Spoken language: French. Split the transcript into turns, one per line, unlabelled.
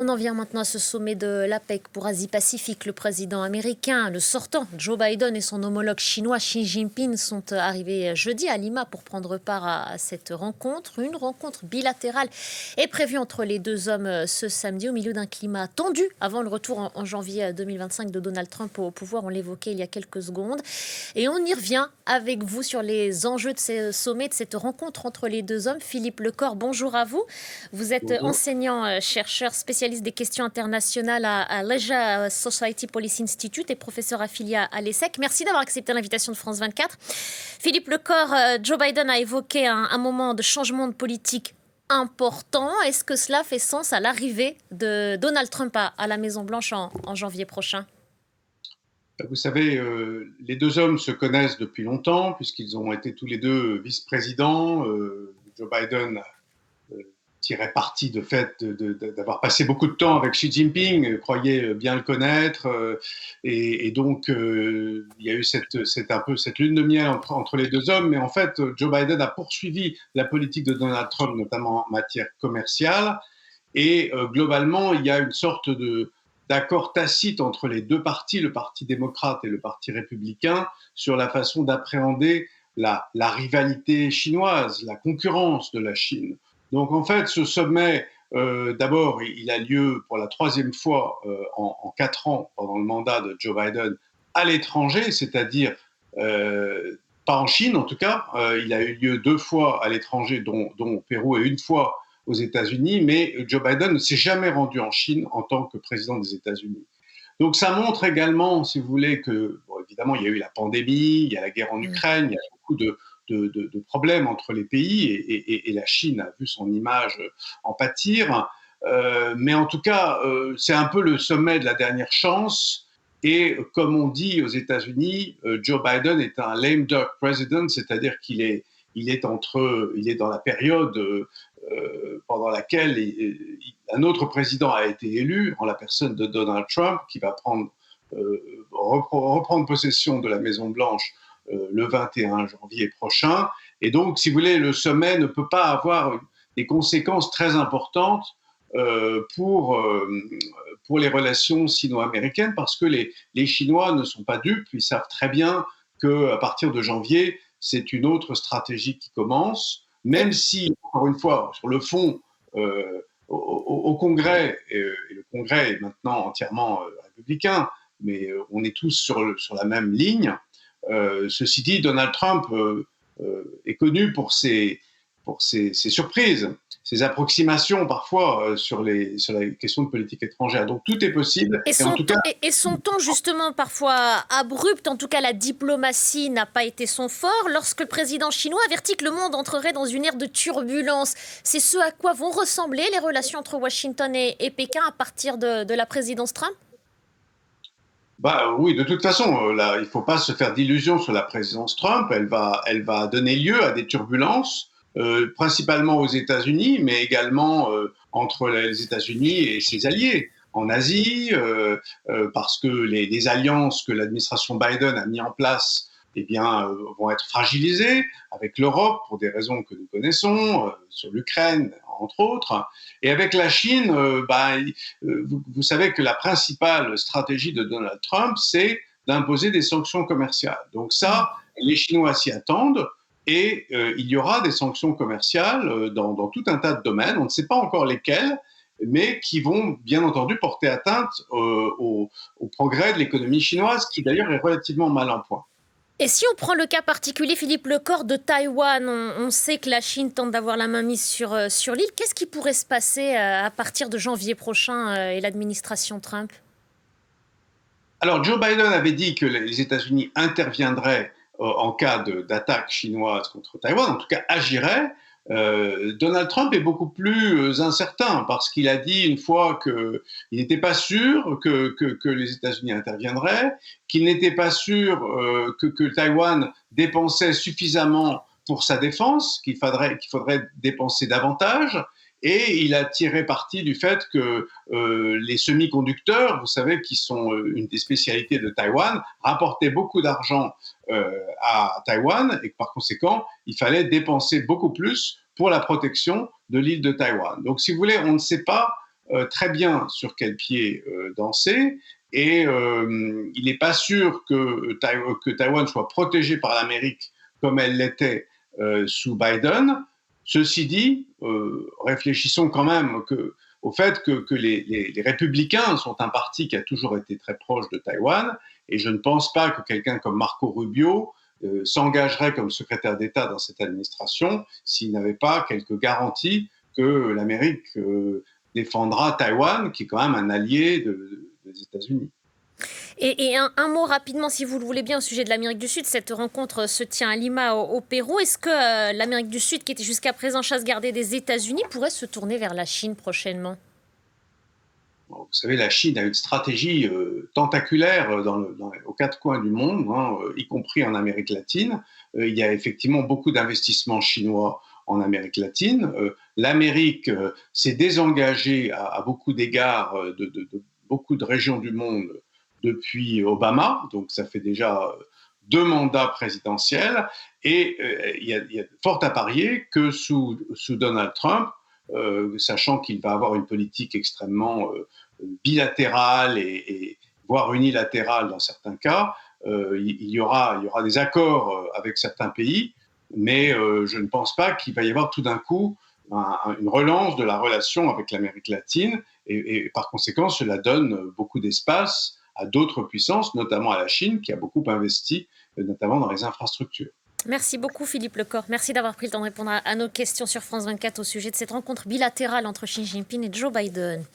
On en vient maintenant à ce sommet de l'APEC pour Asie-Pacifique. Le président américain, le sortant, Joe Biden et son homologue chinois Xi Jinping sont arrivés jeudi à Lima pour prendre part à cette rencontre. Une rencontre bilatérale est prévue entre les deux hommes ce samedi au milieu d'un climat tendu avant le retour en janvier 2025 de Donald Trump au pouvoir. On l'évoquait il y a quelques secondes. Et on y revient avec vous sur les enjeux de ce sommet, de cette rencontre entre les deux hommes. Philippe Lecor, bonjour à vous. Vous êtes
Bonjour.
enseignant-chercheur spécialiste des questions internationales à l'Asia Society Policy Institute et professeur affilié à l'ESSEC. Merci d'avoir accepté l'invitation de France 24. Philippe Lecor, Joe Biden a évoqué un moment de changement de politique important. Est-ce que cela fait sens à l'arrivée de Donald Trump à la Maison-Blanche en janvier prochain ?
Vous savez, les deux hommes se connaissent depuis longtemps, puisqu'ils ont été tous les deux vice-présidents. Joe Biden tirait parti de fait d'avoir passé beaucoup de temps avec Xi Jinping, croyait bien le connaître, et donc il y a eu un peu cette lune de miel entre les deux hommes. Mais en fait, Joe Biden a poursuivi la politique de Donald Trump, notamment en matière commerciale, et globalement, il y a une sorte d'accord tacite entre les deux partis, le Parti démocrate et le Parti républicain, sur la façon d'appréhender la rivalité chinoise, la concurrence de la Chine. Donc en fait, ce sommet, d'abord, il a lieu pour la troisième fois en 4 ans pendant le mandat de Joe Biden à l'étranger, c'est-à-dire pas en Chine en tout cas. Il a eu lieu 2 fois à l'étranger, dont au Pérou, et 1 fois aux États-Unis, mais Joe Biden ne s'est jamais rendu en Chine en tant que président des États-Unis. Donc ça montre également, si vous voulez, que, bon, évidemment, il y a eu la pandémie, il y a la guerre en Ukraine, il y a beaucoup de problèmes entre les pays, et la Chine a vu son image en pâtir. Mais en tout cas, c'est un peu le sommet de la dernière chance. Et comme on dit aux États-Unis, Joe Biden est un lame duck president, c'est-à-dire qu'il est dans la période pendant laquelle un autre président a été élu, en la personne de Donald Trump, qui va reprendre possession de la Maison-Blanche le 21 janvier prochain. Et donc, si vous voulez, le sommet ne peut pas avoir des conséquences très importantes pour les relations sino-américaines, parce que les Chinois ne sont pas dupes, ils savent très bien qu'à partir de janvier, c'est une autre stratégie qui commence, même si, encore une fois, sur le fond, au Congrès, et le Congrès est maintenant entièrement républicain, mais on est tous sur la même ligne. Ceci dit, Donald Trump est connu pour ses surprises, ses approximations parfois sur les questions de politique étrangère. Donc tout est possible.
Et son ton, justement, parfois abrupt, en tout cas la diplomatie n'a pas été son fort, lorsque le président chinois avertit que le monde entrerait dans une ère de turbulence. C'est ce à quoi vont ressembler les relations entre Washington et Pékin à partir de la présidence Trump ?
Bah oui, de toute façon, là, il ne faut pas se faire d'illusions sur la présidence Trump. Elle va donner lieu à des turbulences, principalement aux États-Unis, mais également entre les États-Unis et ses alliés en Asie, parce que les alliances que l'administration Biden a mis en place, eh bien, vont être fragilisées avec l'Europe pour des raisons que nous connaissons, sur l'Ukraine entre autres, et avec la Chine, vous savez que la principale stratégie de Donald Trump, c'est d'imposer des sanctions commerciales. Donc ça, les Chinois s'y attendent, et il y aura des sanctions commerciales dans tout un tas de domaines, on ne sait pas encore lesquels, mais qui vont bien entendu porter atteinte au progrès de l'économie chinoise, qui d'ailleurs est relativement mal en point.
Et si on prend le cas particulier, Philippe Lecor, de Taïwan, on sait que la Chine tente d'avoir la main mise sur l'île. Qu'est-ce qui pourrait se passer à partir de janvier prochain et l'administration Trump ?
Alors, Joe Biden avait dit que les États-Unis interviendraient en cas d'attaque chinoise contre Taïwan, en tout cas agiraient. Donald Trump est beaucoup plus incertain, parce qu'il a dit une fois qu'il n'était pas sûr que les États-Unis interviendraient, qu'il n'était pas sûr que Taïwan dépensait suffisamment pour sa défense, qu'il faudrait dépenser davantage. Et il a tiré parti du fait que les semi-conducteurs, vous savez, qui sont une des spécialités de Taïwan, rapportaient beaucoup d'argent à Taïwan, et que par conséquent, il fallait dépenser beaucoup plus pour la protection de l'île de Taïwan. Donc, si vous voulez, on ne sait pas très bien sur quel pied danser. Et il n'est pas sûr que Taïwan soit protégé par l'Amérique comme elle l'était sous Biden. Ceci dit, réfléchissons quand même au fait que les républicains sont un parti qui a toujours été très proche de Taïwan, et je ne pense pas que quelqu'un comme Marco Rubio s'engagerait comme secrétaire d'État dans cette administration s'il n'avait pas quelques garanties que l'Amérique défendra Taïwan, qui est quand même un allié des États-Unis.
Et un mot rapidement, si vous le voulez bien, au sujet de l'Amérique du Sud. Cette rencontre se tient à Lima, au Pérou. Est-ce que l'Amérique du Sud, qui était jusqu'à présent chasse gardée des États-Unis, pourrait se tourner vers la Chine prochainement ?
Vous savez, la Chine a une stratégie tentaculaire aux quatre coins du monde, y compris en Amérique latine. Il y a effectivement beaucoup d'investissements chinois en Amérique latine. L'Amérique s'est désengagée à beaucoup d'égards de beaucoup de régions du monde depuis Obama, donc ça fait déjà 2 mandats présidentiels, et il y a fort à parier que sous Donald Trump, sachant qu'il va avoir une politique extrêmement bilatérale et voire unilatérale dans certains cas, il y aura des accords avec certains pays, mais je ne pense pas qu'il va y avoir tout d'un coup une relance de la relation avec l'Amérique latine, et par conséquent, cela donne beaucoup d'espace à d'autres puissances, notamment à la Chine, qui a beaucoup investi, notamment dans les infrastructures.
Merci beaucoup Philippe Lecor. Merci d'avoir pris le temps de répondre à nos questions sur France 24 au sujet de cette rencontre bilatérale entre Xi Jinping et Joe Biden.